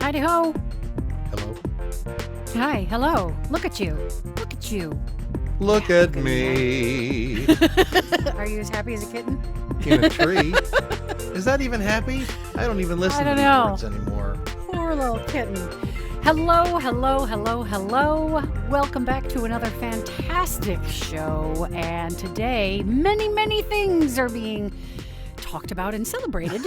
Howdy ho. Hello. Hi, hello. Look at you. Look at you. Look at me Are you as happy as a kitten? in a tree. Is that even happy? I don't even listen I to don't these know. words anymore. Poor little kitten. Hello, hello, hello, hello. Welcome back to another fantastic show. And today, many, many things are being talked about and celebrated.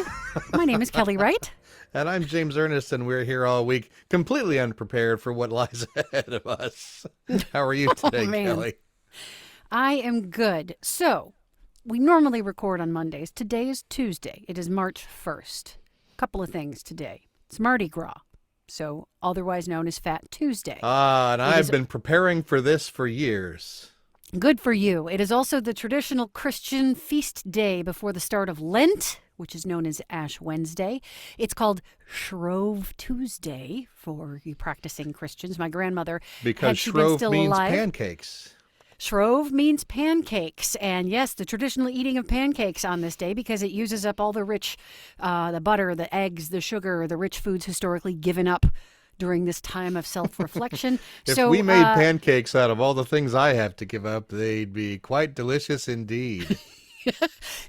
My name is Kelly Wright. And I'm James Ernest, and we're here all week, completely unprepared for what lies ahead of us. How are you today, man. Kelly? I am good. So, we normally record on Mondays. Today is Tuesday. It is March 1st. Couple of things today. It's Mardi Gras, so otherwise known as Fat Tuesday. And I've been preparing for this for years. Good for you. It is also the traditional Christian feast day before the start of Lent, which is known as Ash Wednesday. It's called Shrove Tuesday for you practicing Christians. My grandmother, Because had she been Shrove still means alive, pancakes. Shrove means pancakes. And yes, the traditional eating of pancakes on this day because it uses up all the rich, the butter, the eggs, the sugar, the rich foods historically given up during this time of self-reflection. If So we made pancakes out of all the things I have to give up, they'd be quite delicious indeed.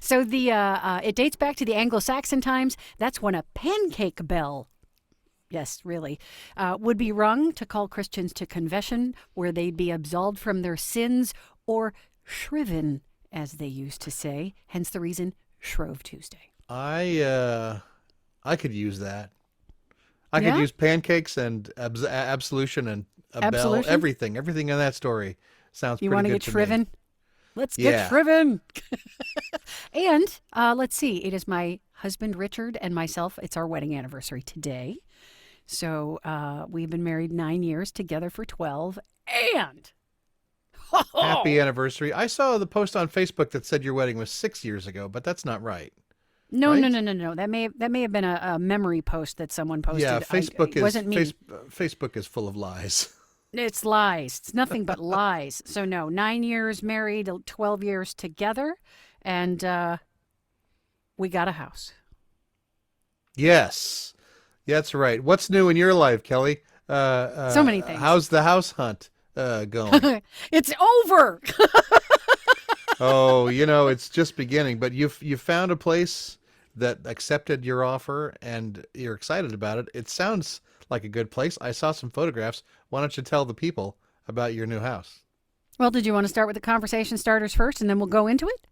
So it dates back to the Anglo-Saxon times. That's when a pancake bell, yes, really, would be rung to call Christians to confession, where they'd be absolved from their sins, or shriven, as they used to say. Hence the reason Shrove Tuesday. I could use that. I Yeah? could use pancakes and absolution and a Absolution? bell. Everything in that story sounds You pretty want to good get to shriven? me. Let's Yeah. get shriven. And let's see. It is my husband, Richard, and myself. It's our wedding anniversary today. So we've been married 9 years, together for 12. And Happy anniversary. I saw the post on Facebook that said your wedding was 6 years ago, but that's not right. No. Right? No. That may have been a memory post that someone posted. Yeah, It wasn't me. Facebook is full of lies. It's lies. It's nothing but lies. So no, 9 years married, 12 years together, and we got a house. Yes. That's right. What's new in your life, Kelly? So many things. How's the house hunt going? It's over. Oh, it's just beginning, but you found a place that accepted your offer and you're excited about it. It sounds like a good place. I saw some photographs. Why don't you tell the people about your new house? Well, did you want to start with the conversation starters first, and then we'll go into it?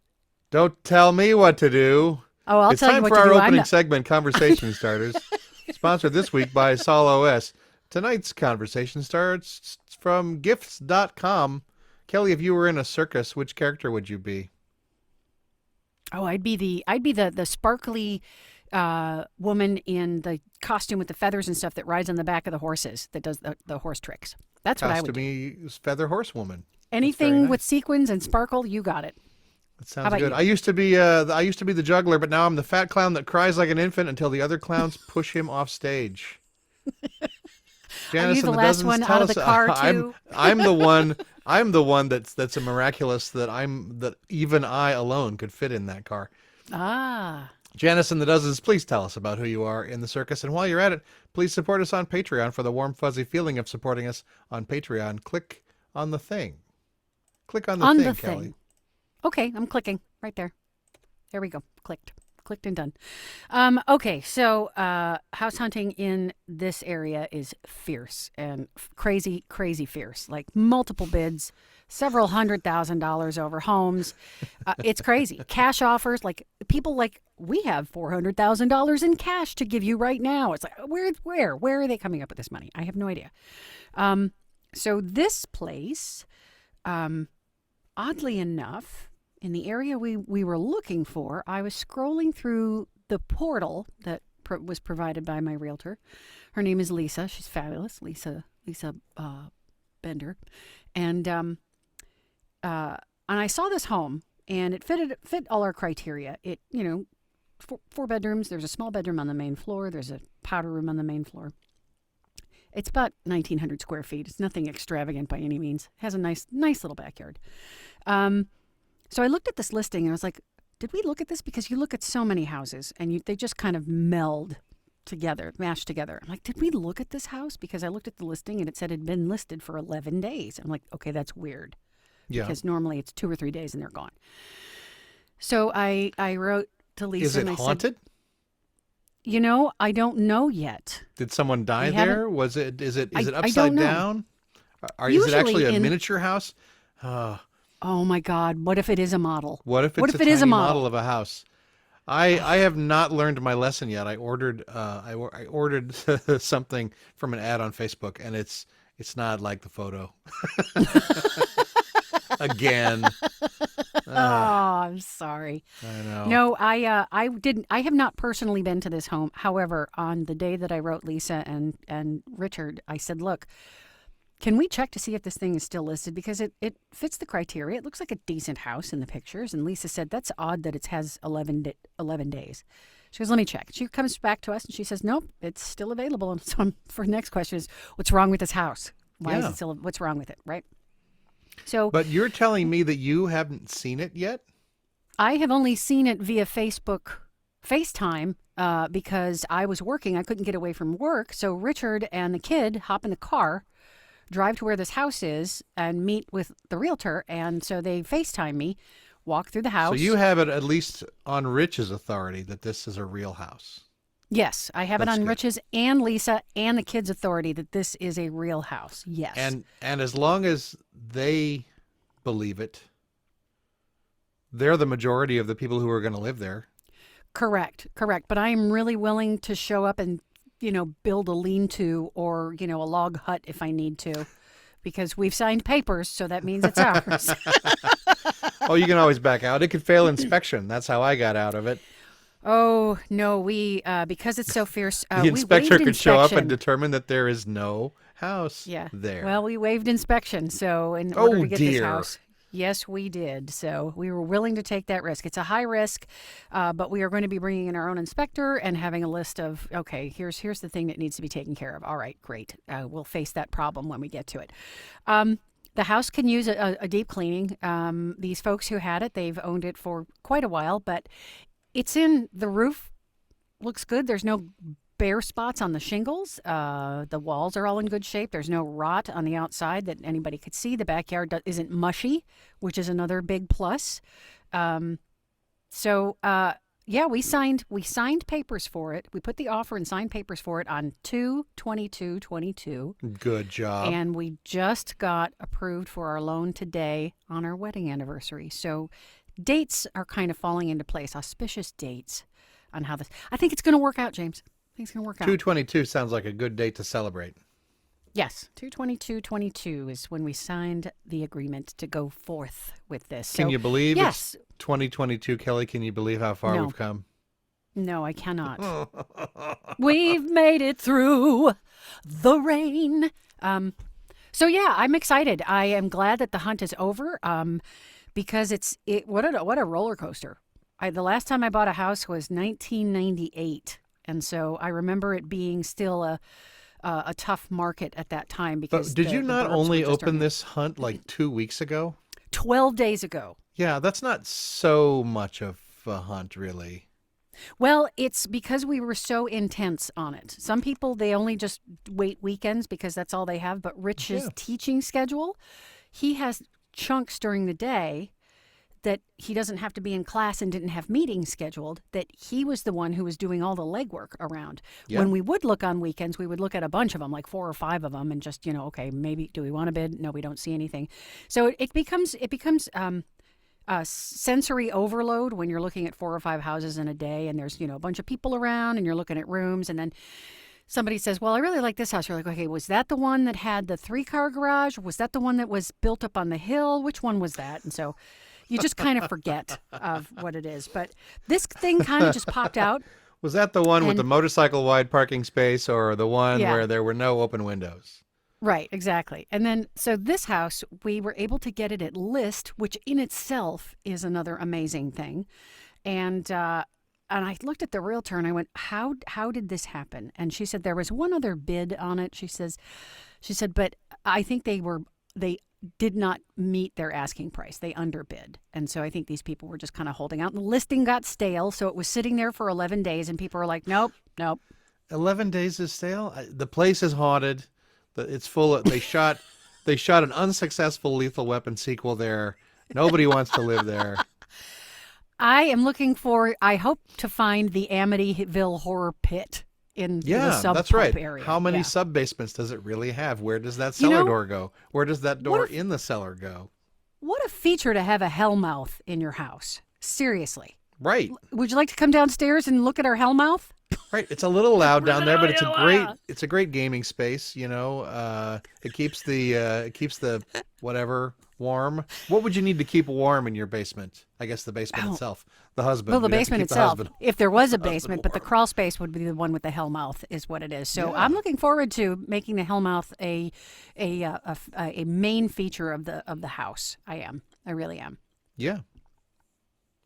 Don't tell me what to do. Oh, I'll It's tell you time what for to our do. opening segment, Conversation Starters, sponsored this week by Sol OS. Tonight's conversation starts from gifts.com. Kelly, if you were in a circus, which character would you be? Oh, I'd be the sparkly woman in the costume with the feathers and stuff that rides on the back of the horses, that does the horse tricks. That's what I would do. Costumey feather horsewoman. Anything nice. with sequins and sparkle, you got it. That How sounds about good. you? I used to be the juggler, but now I'm the fat clown that cries like an infant until the other clowns push him off stage. Are you the and last dozens one tell out of us- the car too? I'm the one. I'm the one that's a miraculous that even I alone could fit in that car. Ah, Janice and the Dozens, please tell us about who you are in the circus. And while you're at it, please support us on Patreon for the warm, fuzzy feeling of supporting us on Patreon. Click on the thing. Click on the thing, Kelly. Okay, I'm clicking right there. There we go. Clicked and done. Okay, so house hunting in this area is fierce and crazy fierce. Like multiple bids, several $100,000 over homes. It's crazy. Cash offers, like people like, we have $400,000 in cash to give you right now. It's like, where are they coming up with this money? I have no idea. So this place, oddly enough, in the area we were looking for, I was scrolling through the portal that was provided by my realtor. Her name is Lisa. She's fabulous, Lisa Bender, and I saw this home, and it fit all our criteria. It four bedrooms. There's a small bedroom on the main floor. There's a powder room on the main floor. It's about 1,900 square feet. It's nothing extravagant by any means. It has a nice little backyard. So I looked at this listing and I was like, did we look at this? Because you look at so many houses and they just kind of meld together, mashed together. I'm like, did we look at this house? Because I looked at the listing and it said it had been listed for 11 days. I'm like, okay, that's weird. Yeah. Because normally it's 2 or 3 days and they're gone. So I wrote to Lisa. Is it and I haunted? Said, I don't know yet. Did someone die We there? Is it I upside don't know. down? Is it actually Usually a miniature house? Oh my God! What if it is a model? What if What it's if a it is a tiny model? model of a house? I have not learned my lesson yet. I ordered something from an ad on Facebook, and it's not like the photo. Again. Oh, I'm sorry. I know. No, I didn't. I have not personally been to this home. However, on the day that I wrote Lisa and Richard, I said, look, can we check to see if this thing is still listed? Because it fits the criteria. It looks like a decent house in the pictures. And Lisa said, that's odd that it has 11 days. She goes, let me check. She comes back to us and she says, nope, it's still available. And so for the next question is, what's wrong with this house? Why is it still, what's wrong with it, right? So, But you're telling me that you haven't seen it yet? I have only seen it via FaceTime, because I was working. I couldn't get away from work. So Richard and the kid hop in the car, drive to where this house is, and meet with the realtor. And so they FaceTime me, walk through the house. So you have it at least on Rich's authority that this is a real house. Yes, I have That's it on good. Rich's and Lisa and the kids' authority that this is a real house. Yes. And as long as they believe it, they're the majority of the people who are going to live there. Correct. But I am really willing to show up and, build a lean-to or, a log hut if I need to, because we've signed papers, so that means it's ours. Oh, you can always back out. It could fail inspection. That's how I got out of it. Oh, no, we, because it's so fierce, The we inspector waived could show up and inspection. determine that there is no house Yeah. there. Well, we waived inspection, so in order to get this dear. house, yes, we did. So we were willing to take that risk. It's a high risk, but we are going to be bringing in our own inspector and having a list of, okay, here's the thing that needs to be taken care of. All right, great. We'll face that problem when we get to it. The house can use a deep cleaning. These folks who had it, they've owned it for quite a while, but it's in the roof. Looks good. There's no bare spots on the shingles. The walls are all in good shape. There's no rot on the outside that anybody could see. The backyard isn't mushy, which is another big plus. Yeah, we signed papers for it. We put the offer and signed papers for it on 2/22/22. Good job. And we just got approved for our loan today on our wedding anniversary. So dates are kind of falling into place, auspicious dates on how this. I think it's going to work out, James. I think it's going to work out. 2/22 sounds like a good date to celebrate. Yes, 2/22/22 is when we signed the agreement to go forth with this. Can you believe yes. it's 2022, Kelly? Can you believe how far No. we've come? No, I cannot. We've made it through the rain. So yeah, I'm excited. I am glad that the hunt is over. Because what a roller coaster. The last time I bought a house was 1998, and so I remember it being still a tough market at that time. Because But did you not the burbs only were just open starting- this hunt like 2 weeks ago? 12 days ago? Yeah, that's not so much of a hunt, really. Well, it's because we were so intense on it. Some people, they only just wait weekends because that's all they have. But Rich's teaching schedule, he has chunks during the day that he doesn't have to be in class and didn't have meetings scheduled, that he was the one who was doing all the legwork around. Yeah. When we would look on weekends, we would look at a bunch of them, like 4 or 5 of them, and just, okay, maybe, do we want to bid? No, we don't see anything. So it becomes sensory overload when you're looking at 4 or 5 houses in a day, and there's, a bunch of people around, and you're looking at rooms, and then somebody says, well, I really like this house. You're like, okay, was that the one that had the 3-car garage? Was that the one that was built up on the hill? Which one was that? And so you just kind of forget of what it is. But this thing kind of just popped out. Was that the one with And- the motorcycle-wide parking space, or the one Yeah. where there were no open windows? Right, exactly. And then, so this house, we were able to get it at list, which in itself is another amazing thing. And I looked at the realtor and I went, how did this happen? And she said there was one other bid on it. She said, but I think they did not meet their asking price. They underbid. And so I think these people were just kind of holding out. The listing got stale, so it was sitting there for 11 days, and people were like, nope. 11 days is stale. The place is haunted. It's full of. They shot an unsuccessful Lethal Weapon sequel there. Nobody wants to live there. I am looking for. I hope to find the Amityville Horror Pit in the Yeah, sub that's right. area. How many Yeah. sub basements does it really have? Where does that You cellar know, door go? Where does that what door if in the cellar go? what a feature to have a hellmouth in your house. Seriously. Right. Would you like to come downstairs and look at our hellmouth? Right. It's a little loud down there, but it's a great gaming space, you know. It keeps the whatever warm. What would you need to keep warm in your basement? I guess the basement itself. The husband. Well, the We'd have to basement keep the itself, husband- if there was a husband basement, but the warm. crawl space would be the one with the hellmouth, is what it is. So Yeah. I'm looking forward to making the hellmouth a main feature of the house. I am. I really am. Yeah.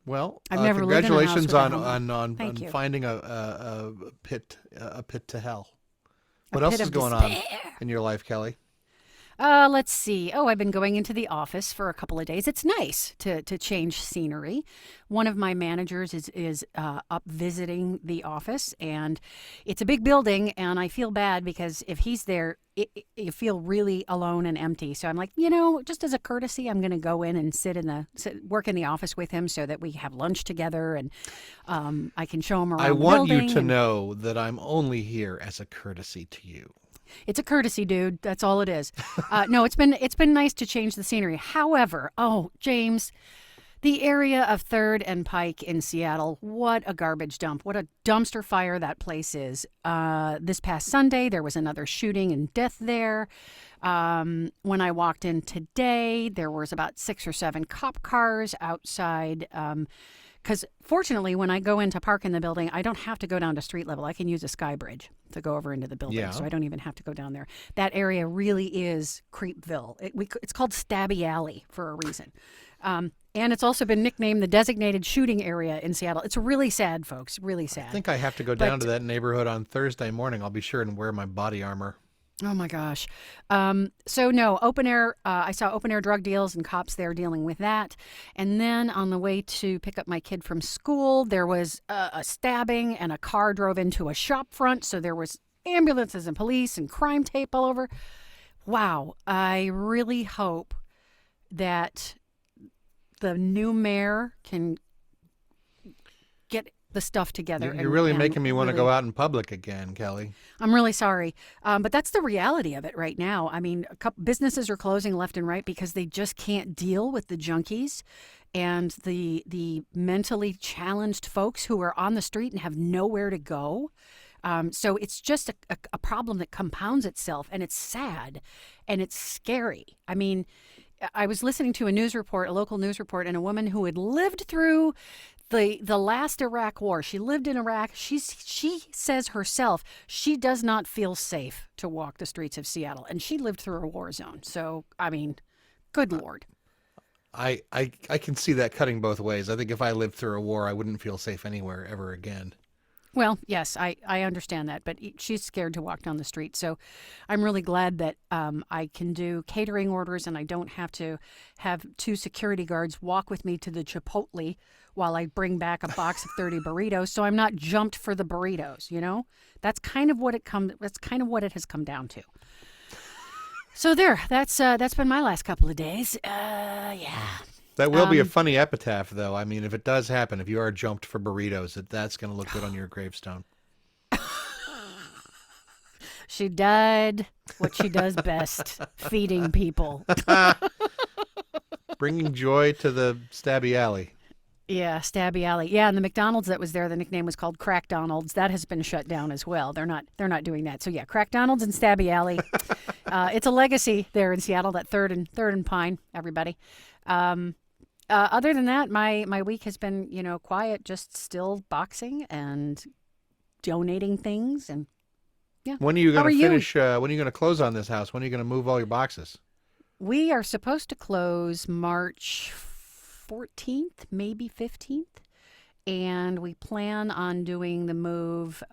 Well, I've never lived in a house congratulations with a on hellmouth. Thank on you. finding a pit to hell. A What else pit is of going on despair. in your life, Kelly? Let's see. Oh, I've been going into the office for a couple of days. It's nice to change scenery. One of my managers is up visiting the office, and it's a big building, and I feel bad because if he's there, you feel really alone and empty. So I'm like, just as a courtesy, I'm going to go in and work in the office with him so that we have lunch together, and I can show him around. I want the you building to and- know that I'm only here as a courtesy to you. It's a courtesy, dude. That's all it is. No, it's been nice to change the scenery. However, James, the area of 3rd and Pike in Seattle, what a garbage dump. What a dumpster fire that place is. This past Sunday, there was another shooting and death there. When I walked in today, there was about 6 or 7 cop cars outside. Because fortunately, when I go in to park in the building, I don't have to go down to street level. I can use a sky bridge to go over into the building, Yeah. so I don't even have to go down there. That area really is Creepville. It's called Stabby Alley for a reason. And it's also been nicknamed the designated shooting area in Seattle. It's really sad, folks, really sad. I think I have to go down to that neighborhood on Thursday morning. I'll be sure and wear my body armor. Oh my gosh. So no, open air, I saw open air drug deals and cops there dealing with that. And then on the way to pick up my kid from school, there was a stabbing and a car drove into a shop front. So there was ambulances and police and crime tape all over. Wow. I really hope that the new mayor can get the stuff together. You're really and making me want to really- go out in public again, Kelly. I'm really sorry. But that's the reality of it right now. I mean, businesses are closing left and right because they just can't deal with the junkies and the mentally challenged folks who are on the street and have nowhere to go. So it's just a problem that compounds itself, and it's sad and it's scary. I mean, I was listening to a local news report, and a woman who had lived through the last Iraq war. She lived in Iraq. She says herself she does not feel safe to walk the streets of Seattle, and she lived through a war zone. So, I mean, good Lord. I can see that cutting both ways. I think if I lived through a war, I wouldn't feel safe anywhere ever again. Well, yes, I understand that, but she's scared to walk down the street. So I'm really glad that I can do catering orders and I don't have to have 2 security guards walk with me to the Chipotle while I bring back a box of 30 burritos. So I'm not jumped for the burritos, That's kind of what it has come down to. So that's been my last couple of days. Yeah. That will be a funny epitaph, though. I mean, if it does happen, if you are jumped for burritos, that's going to look good on your gravestone. She died what she does best, feeding people. Bringing joy to the Stabby Alley. Yeah, Stabby Alley. Yeah, and the McDonald's that was there, the nickname was called Crackdonald's. That has been shut down as well. They're not doing that. So yeah, Crackdonald's and Stabby Alley. It's a legacy there in Seattle. That third and Pine. Everybody. Other than that, my week has been quiet. Just still boxing and donating things and yeah. When are you How going are to you? finish? When are you going to close on this house? When are you going to move all your boxes? We are supposed to close March 14th, maybe 15th, and we plan on doing the move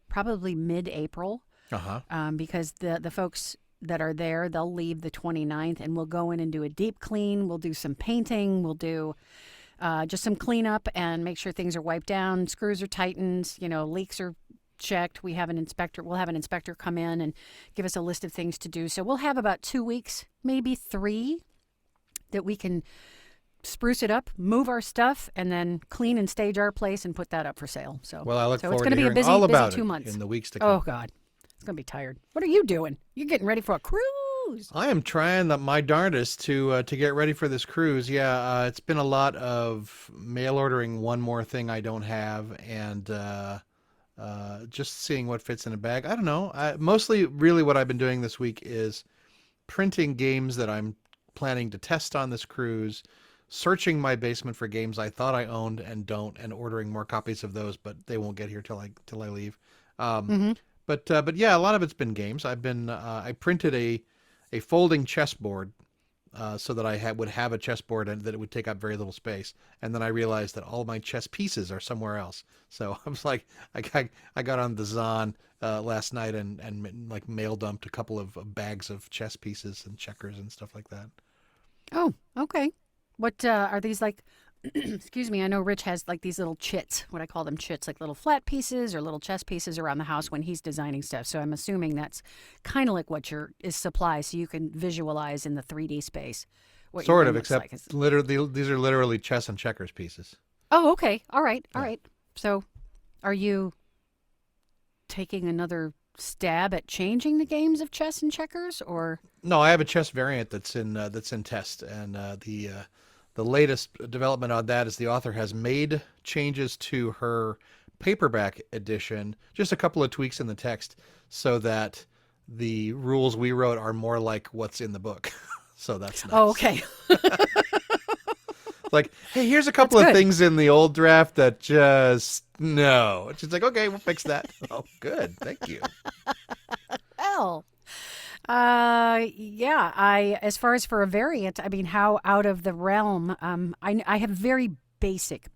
probably mid-April because the folks that are there, they'll leave the 29th, and we'll go in and do a deep clean. We'll do some painting. We'll do just some cleanup and make sure things are wiped down, screws are tightened, leaks are checked. We have an inspector. We'll have an inspector come in and give us a list of things to do. So we'll have about 2 weeks, maybe 3, that we can spruce it up, move our stuff, and then clean and stage our place and put that up for sale. So, Well, I look so forward it's going to to be a hearing busy, all busy about 2 it months. in the weeks to come. Oh God, it's going to be tired. What are you doing? You're getting ready for a cruise. I am trying my darndest to get ready for this cruise. Yeah, it's been a lot of mail ordering one more thing I don't have, and just seeing what fits in a bag. I don't know. Mostly, really, what I've been doing this week is printing games that I'm planning to test on this cruise, searching my basement for games I thought I owned and don't, and ordering more copies of those, but they won't get here till I leave. Um, Mm-hmm. but yeah, a lot of it's been games. I printed a folding chessboard so that I would have a chessboard and that it would take up very little space. And then I realized that all my chess pieces are somewhere else. So I was like, I got on the Zon last night and like mail dumped a couple of bags of chess pieces and checkers and stuff like that. Oh, okay. What are these like? Excuse me. I know Rich has like these little chits, what I call them chits, like little flat pieces or little chess pieces around the house when he's designing stuff. So I'm assuming that's kind of like what is supply, so you can visualize in the 3D space what your Sort room of, looks except like. literally these are literally chess and checkers pieces. Oh, okay. All right. All Yeah. right. So are you taking another stab at changing the games of chess and checkers, or? No, I have a chess variant that's in test, and the latest development on that is the author has made changes to her paperback edition, just a couple of tweaks in the text, so that the rules we wrote are more like what's in the book. So that's nice. Oh, okay. Like, hey, here's a couple That's of good. things in the old draft that just no. And she's like, okay, we'll fix that. Oh, good, thank you. Well, yeah. As far as for a variant, I mean, how out of the realm? I have very basic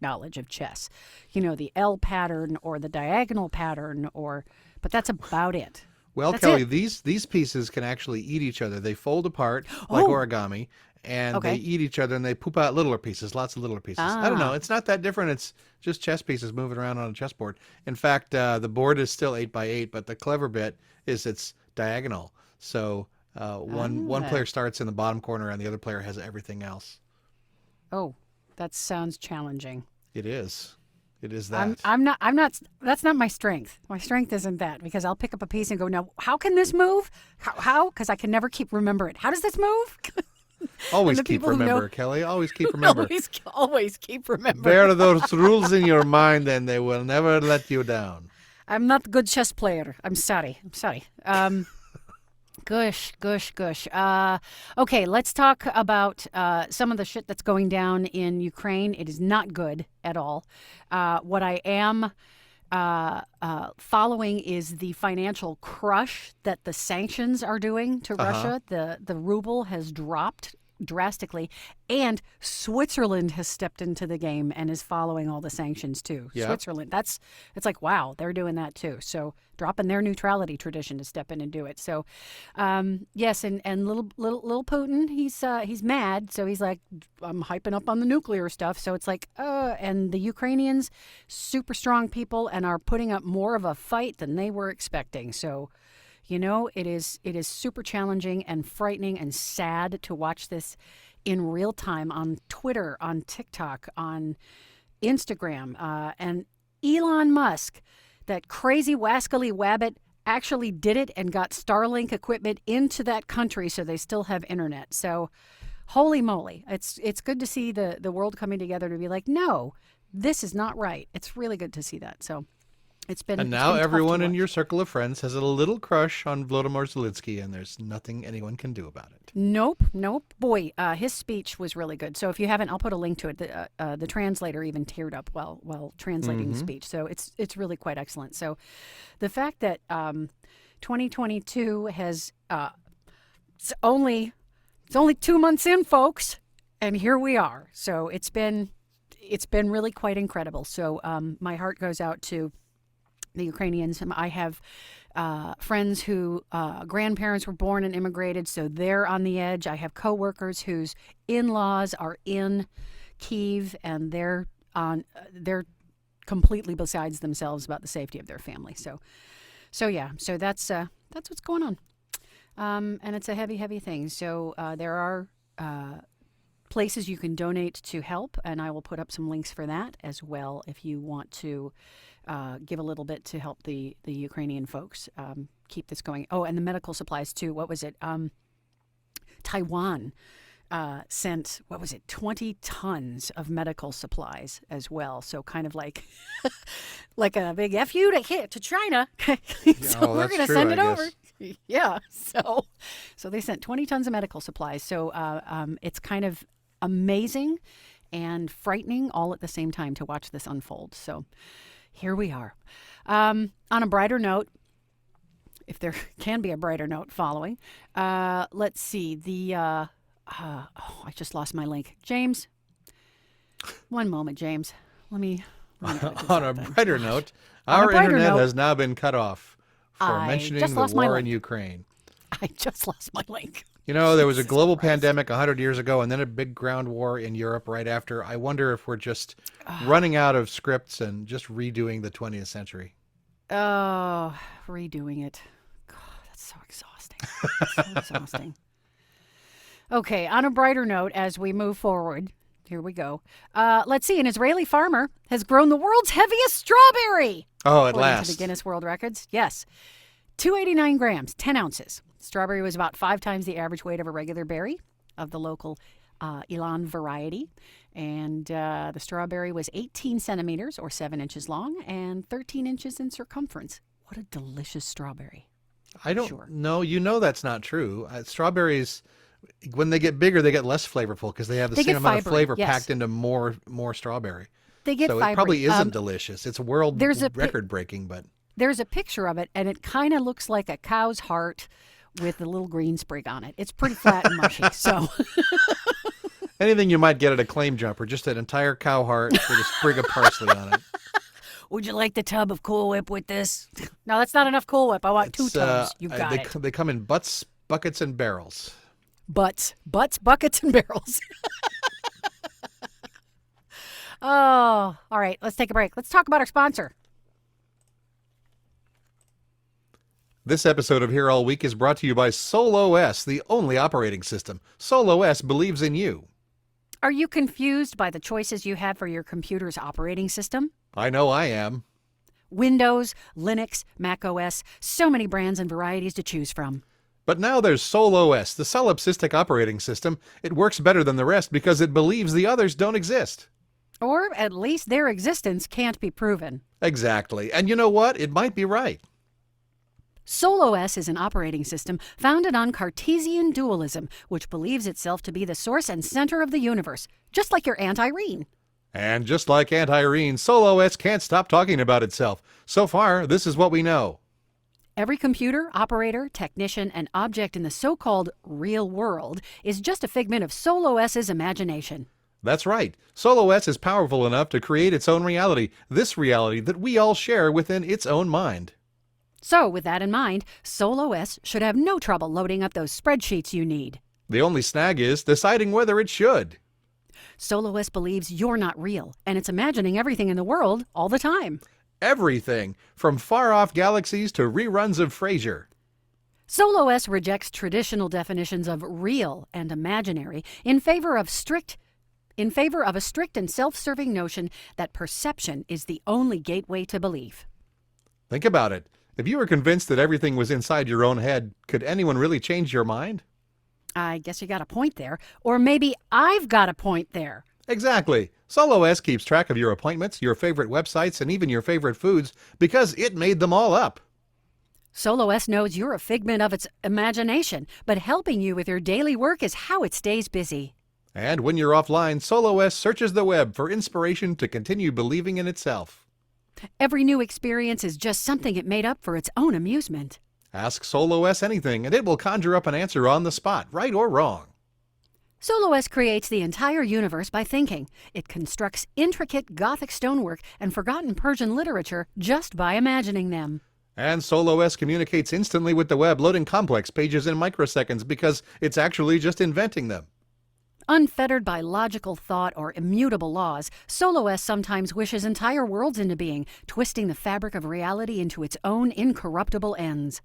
knowledge of chess. You know, the L pattern or the diagonal pattern, but that's about it. Well, That's Kelly, it. these pieces can actually eat each other. They fold apart like Oh, origami, and they okay. eat each other, and they poop out littler pieces, lots of littler pieces. I don't know. Ah, It's not that different. It's just chess pieces moving around on a chessboard. In fact, the board is still 8 by 8, but the clever bit is it's diagonal. So one ah. player starts in the bottom corner, and the other player has everything else. Oh, that sounds challenging. It is. It is I'm that. I'm not I'm not that's not my strength. My strength isn't that because I'll pick up a piece and go, now how can this move? How? Because I can never remember it. How does this move? And Always the keep people who know remember, Kelly. Always keep remember. always keep remembering. There are those rules in your mind, and they will never let you down. I'm not a good chess player. I'm sorry. Gush. Okay, let's talk about some of the shit that's going down in Ukraine. It is not good at all. What I am following is the financial crush that the sanctions are doing to Russia. The ruble has dropped drastically, and Switzerland has stepped into the game and is following all the sanctions too. Yeah. Switzerland, it's like, wow, they're doing that too. So dropping their neutrality tradition to step in and do it. So yes, and little Putin, he's mad, so he's like, I'm hyping up on the nuclear stuff. So it's like, and the Ukrainians, super strong people, and are putting up more of a fight than they were expecting. So you know, it is super challenging and frightening and sad to watch this in real time on Twitter, on TikTok, on Instagram. And Elon Musk, that crazy wascally wabbit, actually did it and got Starlink equipment into that country so they still have internet. So holy moly, it's good to see the world coming together to be like, no, this is not right. It's really good to see that. So And now everyone in your circle of friends has a little crush on Volodymyr Zelensky, and there's nothing anyone can do about it. Nope. Boy, his speech was really good. So if you haven't, I'll put a link to it. The translator even teared up while translating the speech. So it's really quite excellent. So the fact that 2022 has it's only 2 months in, folks, and here we are. So it's been really quite incredible. So my heart goes out to the Ukrainians. I have friends who grandparents were born and immigrated, so they're on the edge. I have coworkers whose in-laws are in Kyiv, and they're completely besides themselves about the safety of their family. So that's what's going on. And it's a heavy thing. So there are places you can donate to help, and I will put up some links for that as well if you want to give a little bit to help the Ukrainian folks keep this going. Oh, and the medical supplies too. What was it? Taiwan sent, 20 tons of medical supplies as well. So kind of like like a big F you to China. So we're going to send it over. Yeah. So they sent 20 tons of medical supplies. So it's kind of amazing and frightening all at the same time to watch this unfold. So here we are. On a brighter note, if there can be a brighter note following, let's see. I just lost my link. James, one moment, James. Let me on a brighter note, our internet has now been cut off for mentioning the war in Ukraine. I just lost my link. You know, there was a global pandemic 100 years ago and then a big ground war in Europe right after. I wonder if we're just running out of scripts and just redoing the 20th century. Oh, redoing it. God, that's so exhausting. Okay, on a brighter note, as we move forward, here we go. Let's see. An Israeli farmer has grown the world's heaviest strawberry. Oh, at according last. to the Guinness World Records. Yes. 289 grams, 10 ounces. Strawberry was about 5 times the average weight of a regular berry of the local Elan variety. And the strawberry was 18 centimeters or 7 inches long and 13 inches in circumference. What a delicious strawberry. I don't know. You know that's not true. Strawberries, when they get bigger, they get less flavorful because they have the same amount of flavor packed into more strawberry. They get so fibery. It probably isn't delicious. It's world record breaking, but there's a picture of it, and it kind of looks like a cow's heart with a little green sprig on it. It's pretty flat and mushy. So anything you might get at a claim jumper, just an entire cow heart with a sprig of parsley on it. Would you like the tub of Cool Whip with this? No, that's not enough Cool Whip. I want 2 tubs. You got it. They come in butts, buckets, and barrels. Butts, buckets, and barrels. Oh, all right. Let's take a break. Let's talk about our sponsor. This episode of Here All Week is brought to you by SolOS, the only operating system. SolOS believes in you. Are you confused by the choices you have for your computer's operating system? I know I am. Windows, Linux, Mac OS, so many brands and varieties to choose from. But now there's SolOS, the solipsistic operating system. It works better than the rest because it believes the others don't exist. Or at least their existence can't be proven. Exactly. And you know what? It might be right. SolOS is an operating system founded on Cartesian dualism, which believes itself to be the source and center of the universe, just like your Aunt Irene. And just like Aunt Irene, SolOS can't stop talking about itself. So far, this is what we know. Every computer, operator, technician, and object in the so-called real world is just a figment of SolOS's imagination. That's right. SolOS is powerful enough to create its own reality, this reality that we all share within its own mind. So, with that in mind, SolOS should have no trouble loading up those spreadsheets you need. The only snag is deciding whether it should. SolOS believes you're not real, and it's imagining everything in the world all the time. Everything, from far-off galaxies to reruns of Frasier. SolOS rejects traditional definitions of real and imaginary in favor of a strict and self-serving notion that perception is the only gateway to belief. Think about it. If you were convinced that everything was inside your own head, could anyone really change your mind? I guess you got a point there. Or maybe I've got a point there. Exactly. SolOS keeps track of your appointments, your favorite websites, and even your favorite foods because it made them all up. SolOS knows you're a figment of its imagination, but helping you with your daily work is how it stays busy. And when you're offline, SolOS searches the web for inspiration to continue believing in itself. Every new experience is just something it made up for its own amusement. Ask SolOS anything, and it will conjure up an answer on the spot, right or wrong. SolOS creates the entire universe by thinking. It constructs intricate Gothic stonework and forgotten Persian literature just by imagining them. And SolOS communicates instantly with the web, loading complex pages in microseconds because it's actually just inventing them. Unfettered by logical thought or immutable laws, Solo S sometimes wishes entire worlds into being, twisting the fabric of reality into its own incorruptible ends.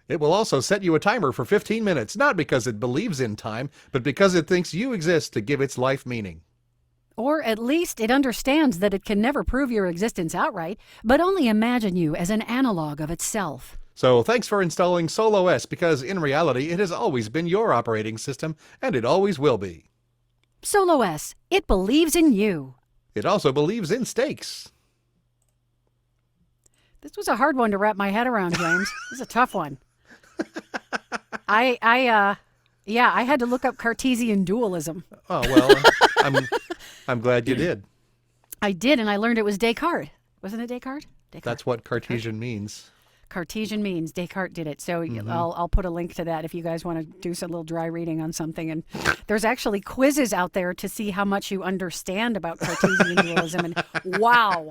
It will also set you a timer for 15 minutes, not because it believes in time, but because it thinks you exist to give its life meaning. Or at least it understands that it can never prove your existence outright, but only imagine you as an analog of itself. So thanks for installing Solo S, because in reality it has always been your operating system, and it always will be. Solo S, it believes in you. It also believes in steaks. This was a hard one to wrap my head around, James. This is a tough one. I had to look up Cartesian dualism. Oh, well, I'm glad you did. I did, and I learned it was Descartes. Wasn't it Descartes? That's what Cartesian means. Cartesian means Descartes did it. So I'll put a link to that if you guys want to do some little dry reading on something. And there's actually quizzes out there to see how much you understand about Cartesian dualism. And wow,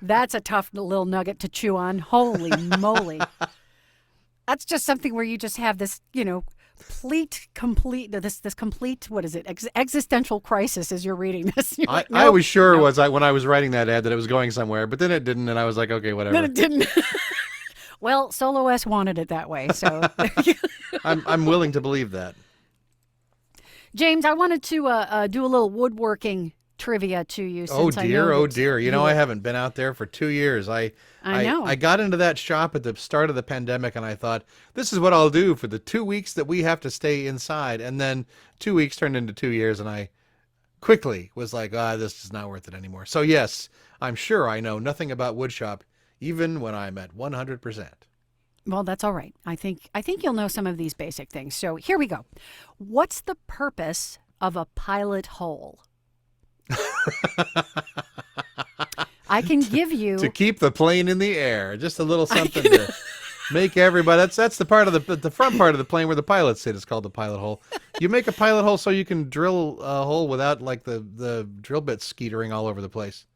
that's a tough little nugget to chew on. Holy moly. That's just something where you just have this, complete, what is it, existential crisis as you're reading this. You're like, I was sure when I was writing that ad that it was going somewhere, but then it didn't, and I was like, okay, whatever. Then it didn't. Well, Solo S wanted it that way, so. I'm willing to believe that. James, I wanted to do a little woodworking trivia to you. Since Oh dear. I haven't been out there for 2 years. I know. I got into that shop at the start of the pandemic, and I thought, this is what I'll do for the 2 weeks that we have to stay inside. And then 2 weeks turned into 2 years, and I quickly was like, this is not worth it anymore. So yes, I'm sure I know nothing about woodshop, even when I'm at 100%. Well, that's all right. I think you'll know some of these basic things. So here we go. What's the purpose of a pilot hole? I can give you to keep the plane in the air. Just a little something to make everybody. That's the part of the front part of the plane where the pilots sit. It's called the pilot hole. You make a pilot hole so you can drill a hole without like the drill bits skeetering all over the place.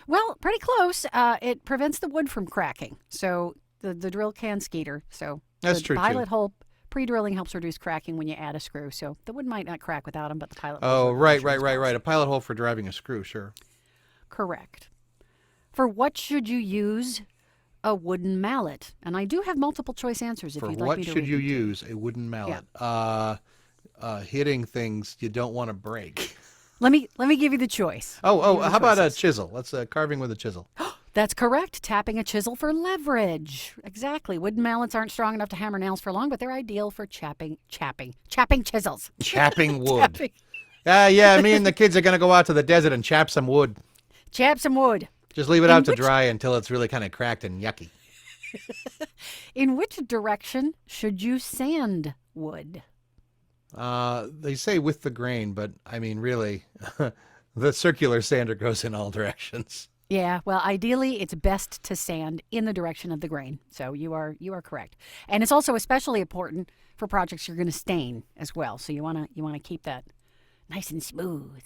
Well, pretty close. It prevents the wood from cracking. So the drill can skeeter. So that's the true. Pilot hole pre-drilling helps reduce cracking when you add a screw. So the wood might not crack without them, but the pilot hole. Oh, right. A pilot hole for driving a screw, sure. Correct. For what should you use a wooden mallet? And I do have multiple choice answers if you'd like me to read them. For what should you use a wooden mallet? Yeah. Hitting things you don't want to break. Let me give you the choice. How about a chisel? Let's carving with a chisel. That's correct. Tapping a chisel for leverage. Exactly. Wooden mallets aren't strong enough to hammer nails for long, but they're ideal for chapping chisels. Chapping wood. Yeah, me and the kids are going to go out to the desert and chap some wood. Chap some wood. Just leave it out to dry until it's really kind of cracked and yucky. In which direction should you sand wood? They say with the grain, but I mean, really, the circular sander goes in all directions. Yeah, well, ideally, it's best to sand in the direction of the grain. So you are correct, and it's also especially important for projects you're going to stain as well. So you want to keep that nice and smooth.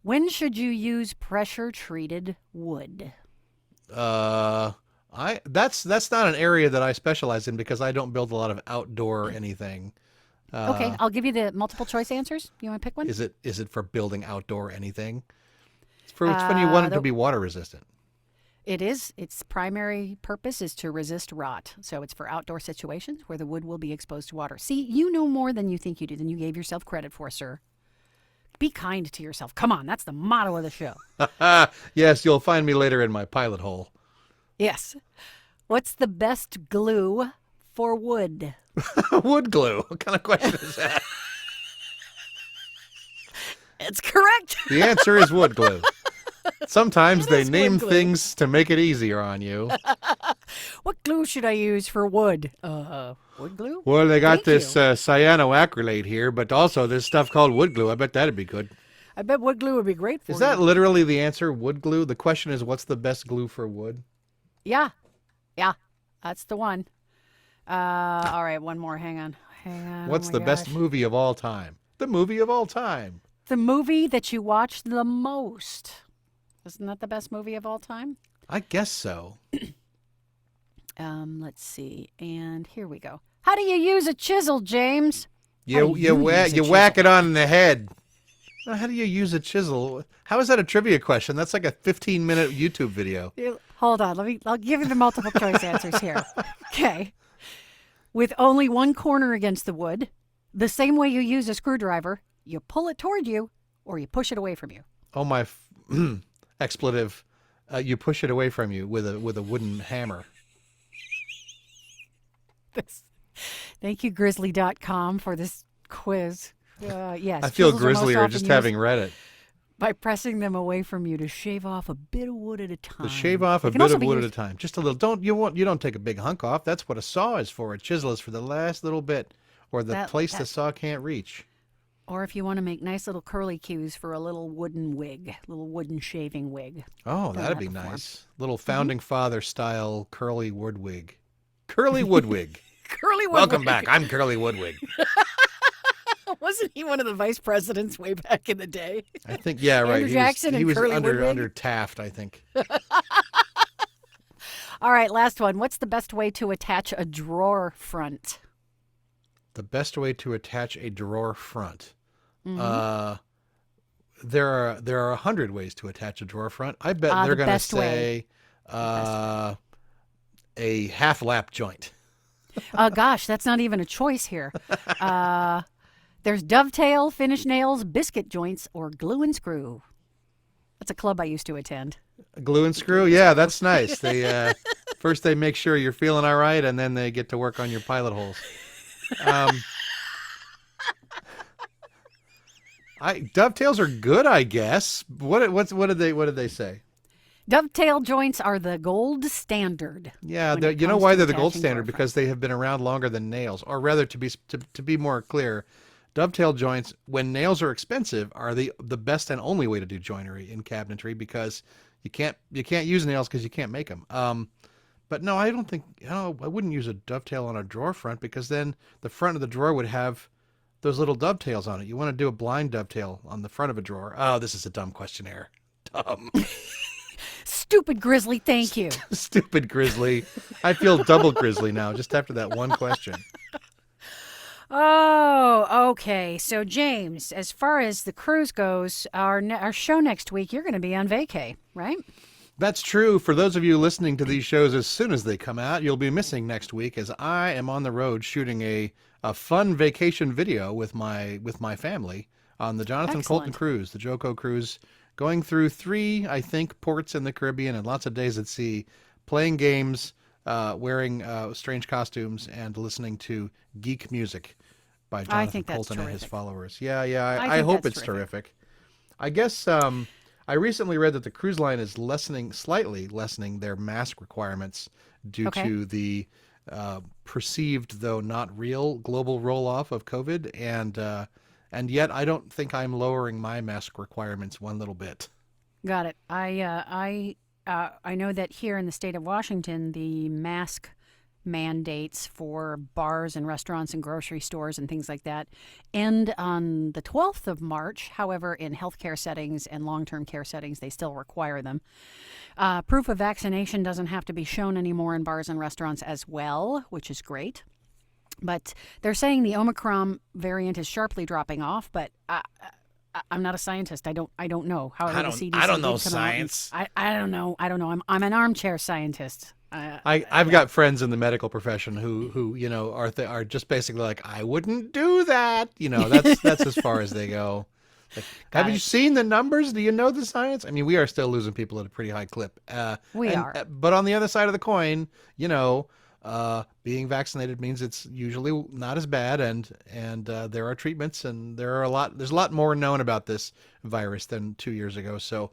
When should you use pressure treated wood? That's not an area that I specialize in because I don't build a lot of outdoor anything. Okay, I'll give you the multiple choice answers. You want to pick one? Is it for building outdoor anything? It's when you want it to be water resistant. It is. Its primary purpose is to resist rot. So it's for outdoor situations where the wood will be exposed to water. See, you know more than you think you do, than you gave yourself credit for, sir. Be kind to yourself. Come on, that's the motto of the show. Yes, you'll find me later in my pilot hole. Yes. What's the best glue for wood? Wood glue. What kind of question is that? It's correct. The answer is wood glue. Sometimes they name things to make it easier on you. What glue should I use for wood? Wood glue? Well, they got this cyanoacrylate here, but also this stuff called wood glue. I bet that'd be good. I bet wood glue would be great for you. Is that literally the answer, wood glue? The question is, what's the best glue for wood? Yeah, that's the one. All right, one more. Hang on. What's the best movie of all time? The movie of all time. The movie that you watched the most. Isn't that the best movie of all time? I guess so. Let's see. And here we go. How do you use a chisel, James? You whack it on the head. How do you use a chisel? How is that a trivia question? That's like a 15-minute YouTube video. Hold on. I'll give you the multiple choice answers here. Okay. With only one corner against the wood, the same way you use a screwdriver, you pull it toward you or you push it away from you. Oh my expletive. You push it away from you with a wooden hammer. Thank you, Grizzly.com, for this quiz. Yes. I feel chisels are most grislier often just used having read it. by pressing them away from you to shave off a bit of wood at a time. To shave off a They can bit also of be wood at a used- time. Just a little. You don't take a big hunk off. That's what a saw is for. A chisel is for the last little bit or the place the saw can't reach. Or if you want to make nice little curly cues for a little wooden wig, little wooden shaving wig. Oh, Done that'd that be before. nice. Little founding father style curly woodwig. Curly Woodwig. Curly Woodwig. Welcome back. I'm Curly Woodwig. Wasn't he one of the vice presidents way back in the day? I think, yeah, right. Andrew Jackson he and was Curly under Woodwig? Taft, I think. All right, last one. What's the best way to attach a drawer front? The best way to attach a drawer front. Mm-hmm. There are 100 ways to attach a drawer front. I bet they're the going to best way. say a half lap joint. Gosh, that's not even a choice here. There's dovetail, finish nails, biscuit joints, or glue and screw. That's a club I used to attend. Glue and screw? Yeah, that's nice. They first they make sure you're feeling all right, and then they get to work on your pilot holes. Dovetails are good, I guess. What did they say? Dovetail joints are the gold standard. Yeah, when it you know comes why to they're the gold attaching standard? drawer Because they have been around longer than nails, or rather, to be more clear, dovetail joints, when nails are expensive, are the best and only way to do joinery in cabinetry because you can't use nails because you can't make them. But no, I don't think I wouldn't use a dovetail on a drawer front because then the front of the drawer would have those little dovetails on it. You want to do a blind dovetail on the front of a drawer. Oh, this is a dumb questionnaire. Dumb. Stupid Grizzly, thank you. Stupid Grizzly. I feel double Grizzly now just after that one question. Oh, okay. So, James, as far as the cruise goes, our show next week, you're going to be on vacay, right? That's true. For those of you listening to these shows as soon as they come out, you'll be missing next week as I am on the road shooting a fun vacation video with my family on the Jonathan Colton Excellent. cruise, the JoCo cruise, going through 3, I think, ports in the Caribbean and lots of days at sea, playing games, wearing strange costumes, and listening to geek music by Jonathan think that's Colton and his terrific. followers. Yeah, I think hope that's it's terrific. I guess I recently read that the cruise line is slightly lessening their mask requirements due Okay. to the perceived, though not real, global roll-off of COVID, and yet I don't think I'm lowering my mask requirements one little bit. Got it. I know that here in the state of Washington, the mask mandates for bars and restaurants and grocery stores and things like that end on the 12th of March. However, in healthcare settings and long-term care settings, they still require them. Proof of vaccination doesn't have to be shown anymore in bars and restaurants as well, which is great. But they're saying the Omicron variant is sharply dropping off, but I'm not a scientist. I don't know. However, the CDC I don't did know come out and- science. I don't know. I'm an armchair scientist. I've got friends in the medical profession who are just basically like, I wouldn't do that. That's as far as they go. Like, have you seen the numbers? Do you know the science? I mean, we are still losing people at a pretty high clip. We are. But on the other side of the coin, being vaccinated means it's usually not as bad, and there are treatments, and there's a lot more known about this virus than 2 years ago. So,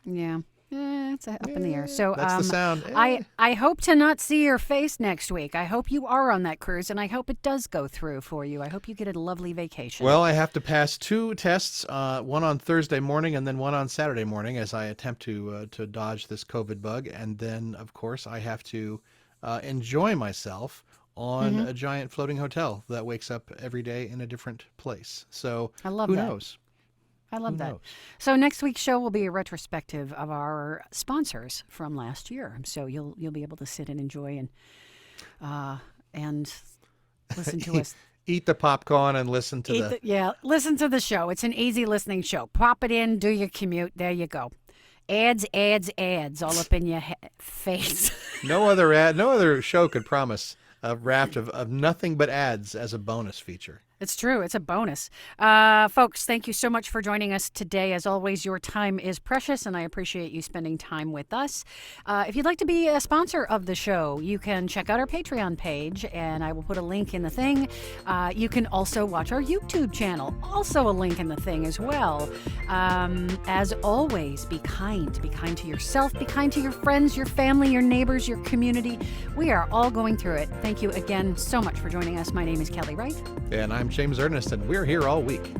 Yeah. It's up in the air. So that's the sound. I hope to not see your face next week. I hope you are on that cruise, and I hope it does go through for you. I hope you get a lovely vacation. Well, I have to pass 2 tests, one on Thursday morning and then one on Saturday morning as I attempt to dodge this COVID bug. And then, of course, I have to enjoy myself on a giant floating hotel that wakes up every day in a different place. So I love who that. knows? I love Who that. knows? So next week's show will be a retrospective of our sponsors from last year. So you'll be able to sit and enjoy and listen to us. Eat the popcorn and listen to Listen to the show. It's an easy listening show. Pop it in, do your commute. There you go. Ads, ads, ads all up in your face. No other show could promise a raft of nothing but ads as a bonus feature. It's true. It's a bonus. Folks, thank you so much for joining us today. As always, your time is precious, and I appreciate you spending time with us. If you'd like to be a sponsor of the show, you can check out our Patreon page, and I will put a link in the thing. You can also watch our YouTube channel, also a link in the thing as well. As always, be kind. Be kind to yourself. Be kind to your friends, your family, your neighbors, your community. We are all going through it. Thank you again so much for joining us. My name is Kelly Wright. And I'm James Ernest, and we're here all week.